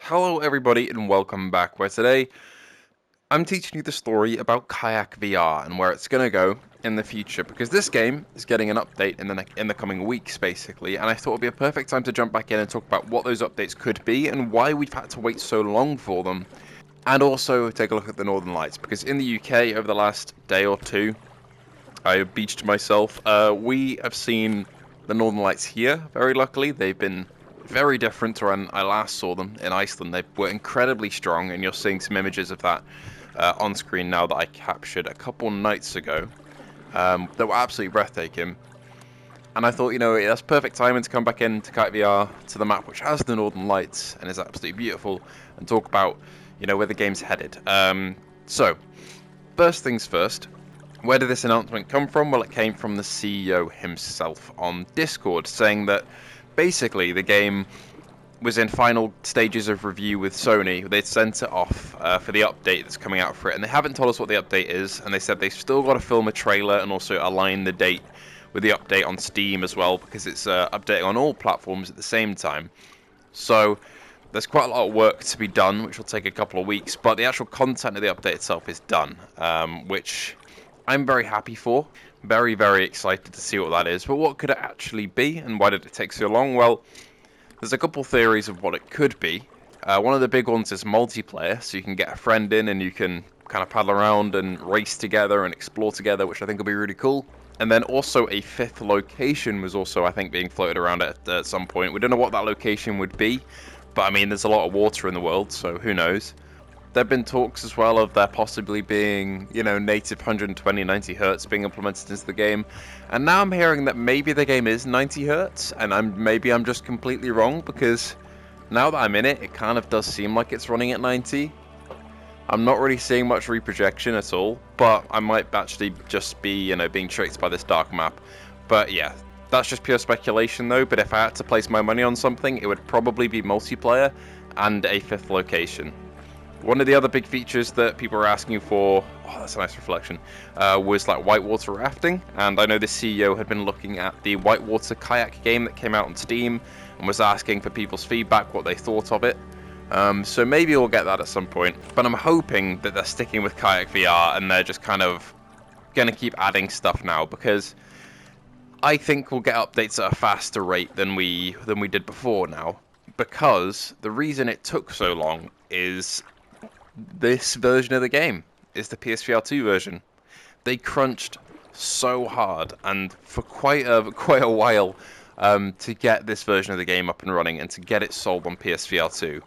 Hello everybody and welcome back, where today I'm teaching you the story about Kayak VR and where it's going to go in the future, because this game is getting an update in the coming weeks basically, and I thought it would be a perfect time to jump back in and talk about what those updates could be and why we've had to wait so long for them, and also take a look at the Northern Lights, because in the UK over the last day or two I beached myself. We have seen the Northern Lights here, very luckily. They've been very different to when I last saw them in Iceland. They were incredibly strong, and you're seeing some images of that on screen now that I captured a couple nights ago that were absolutely breathtaking. And I thought, that's perfect timing to come back into Kayak VR to the map which has the Northern Lights and is absolutely beautiful, and talk about, where the game's headed. So, first things first. Where did this announcement come from? Well, it came from the CEO himself on Discord, saying that basically the game was in final stages of review with Sony. They'd sent it off for the update that's coming out for it, and they haven't told us what the update is, and they said they've still got to film a trailer and also align the date with the update on Steam as well, because it's updating on all platforms at the same time. So there's quite a lot of work to be done, which will take a couple of weeks, but the actual content of the update itself is done, which I'm very happy for. Very, very excited to see what that is. But what could it actually be, and why did it take so long? Well, there's a couple theories of what it could be. One of the big ones is multiplayer, so you can get a friend in and you can kind of paddle around and race together and explore together, which I think will be really cool. And then also a fifth location was also, I think, being floated around at some point. We don't know what that location would be, but I mean, there's a lot of water in the world, so who knows. There have been talks as well of there possibly being, native 120, 90 hertz being implemented into the game. And now I'm hearing that maybe the game is 90 hertz, and maybe I'm just completely wrong, because now that I'm in it, it kind of does seem like it's running at 90. I'm not really seeing much reprojection at all, but I might actually just be, being tricked by this dark map. But yeah, that's just pure speculation though, but if I had to place my money on something, it would probably be multiplayer and a fifth location. One of the other big features that people are asking for, that's a nice reflection, was like whitewater rafting. And I know the CEO had been looking at the whitewater kayak game that came out on Steam and was asking for people's feedback, what they thought of it. So maybe we'll get that at some point. But I'm hoping that they're sticking with Kayak VR and they're just kind of going to keep adding stuff now, because I think we'll get updates at a faster rate than we did before now. Because the reason it took so long is this version of the game is the PSVR2 version. They crunched so hard and for quite a while to get this version of the game up and running and to get it sold on PSVR2.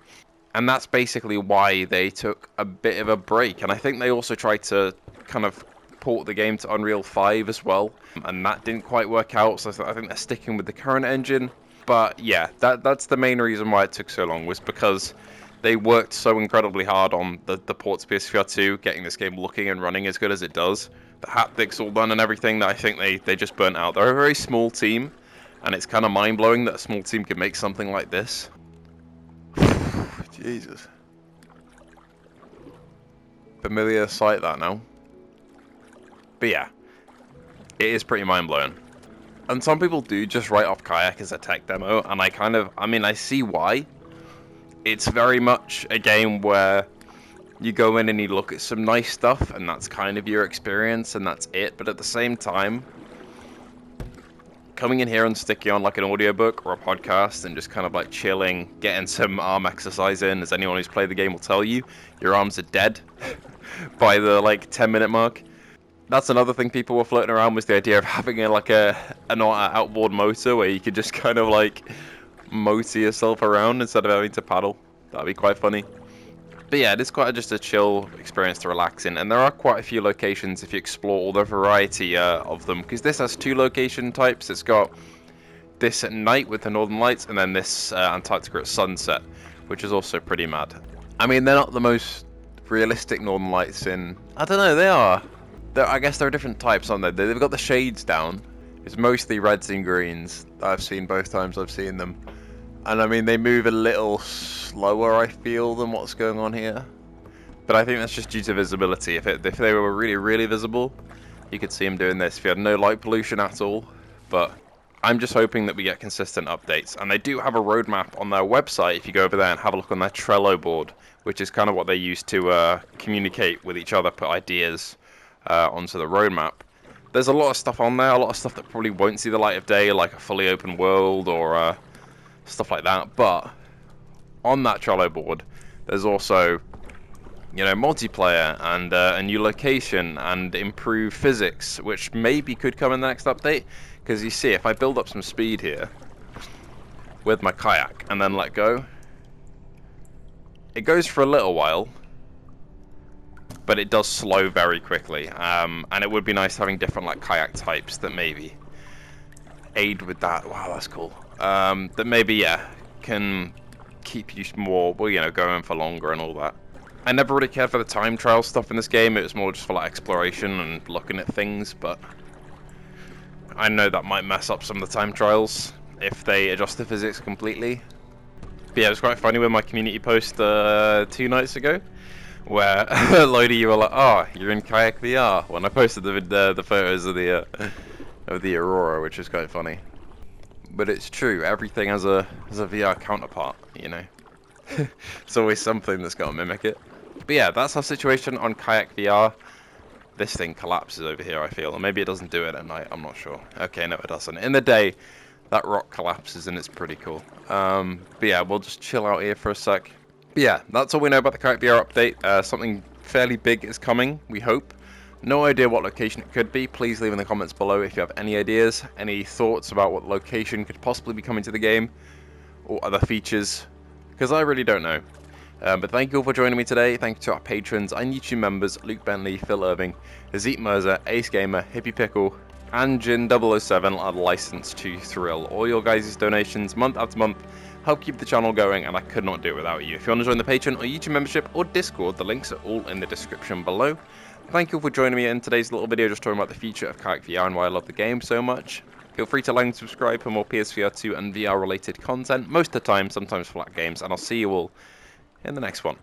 And that's basically why they took a bit of a break. And I think they also tried to kind of port the game to Unreal 5 as well, and that didn't quite work out, so I think they're sticking with the current engine. But yeah, that's the main reason why it took so long, was because they worked so incredibly hard on the port to PSVR 2, getting this game looking and running as good as it does. The haptics all done and everything, that I think they just burnt out. They're a very small team, and it's kind of mind-blowing that a small team can make something like this. Jesus. Familiar sight that now. But yeah, it is pretty mind-blowing. And some people do just write off Kayak as a tech demo, and I see why. It's very much a game where you go in and you look at some nice stuff, and that's kind of your experience, and that's it. But at the same time, coming in here and sticking on like an audiobook or a podcast and just kind of like chilling, getting some arm exercise in, as anyone who's played the game will tell you, your arms are dead by the 10-minute mark. That's another thing people were floating around, was the idea of having an outboard motor where you could just kind of motor yourself around instead of having to paddle. That'd be quite funny. But yeah, it is quite just a chill experience to relax in, and there are quite a few locations if you explore all the variety of them, because this has two location types. It's got this at night with the Northern Lights, and then this Antarctica at sunset, which is also pretty mad. I mean, they're not the most realistic Northern Lights in... I don't know, they are. I guess there are different types, aren't they? They've got the shades down. It's mostly reds and greens that I've seen both times I've seen them. And I mean, they move a little slower, I feel, than what's going on here. But I think that's just due to visibility. If they were really, really visible, you could see them doing this if you had no light pollution at all. But I'm just hoping that we get consistent updates, and they do have a roadmap on their website if you go over there and have a look on their Trello board, which is kind of what they use to communicate with each other, put ideas onto the roadmap. There's a lot of stuff on there, a lot of stuff that probably won't see the light of day, like a fully open world or stuff like that, but on that Trello board, there's also, you know, multiplayer and a new location and improved physics, which maybe could come in the next update. Because you see, if I build up some speed here with my kayak and then let go, it goes for a little while, but it does slow very quickly. And it would be nice having different like kayak types that maybe aid with that. Wow, that's cool. That maybe, yeah, can keep you more, well, you know, going for longer and all that. I never really cared for the time trial stuff in this game. It was more just for like exploration and looking at things, but I know that might mess up some of the time trials if they adjust the physics completely. But yeah, it was quite funny with my community post 2 nights ago, where a load of you were like, "Oh, you're in Kayak VR," when I posted the photos of the Aurora, which is quite funny. But it's true, everything has a VR counterpart, you know. It's always something that's got to mimic it. But yeah, that's our situation on Kayak VR. This thing collapses over here, I feel, or maybe it doesn't do it at night, I'm not sure. Okay, no, it doesn't. In the day, that rock collapses and it's pretty cool. But yeah, we'll just chill out here for a sec. But yeah, that's all we know about the Kayak VR update. Something fairly big is coming, we hope. No idea what location it could be. Please leave in the comments below if you have any ideas, any thoughts about what location could possibly be coming to the game, or other features, because I really don't know. But thank you all for joining me today. Thank you to our patrons and YouTube members, Luke Bentley, Phil Irving, Azit Mirza, Ace Gamer, Hippie Pickle, and Jin007 are licensed to Thrill. All your guys' donations, month after month, help keep the channel going, and I could not do it without you. If you want to join the Patreon or YouTube membership or Discord, the links are all in the description below. Thank you all for joining me in today's little video, just talking about the future of Kayak VR and why I love the game so much. Feel free to like and subscribe for more PSVR2 and VR related content, most of the time, sometimes flat games, and I'll see you all in the next one.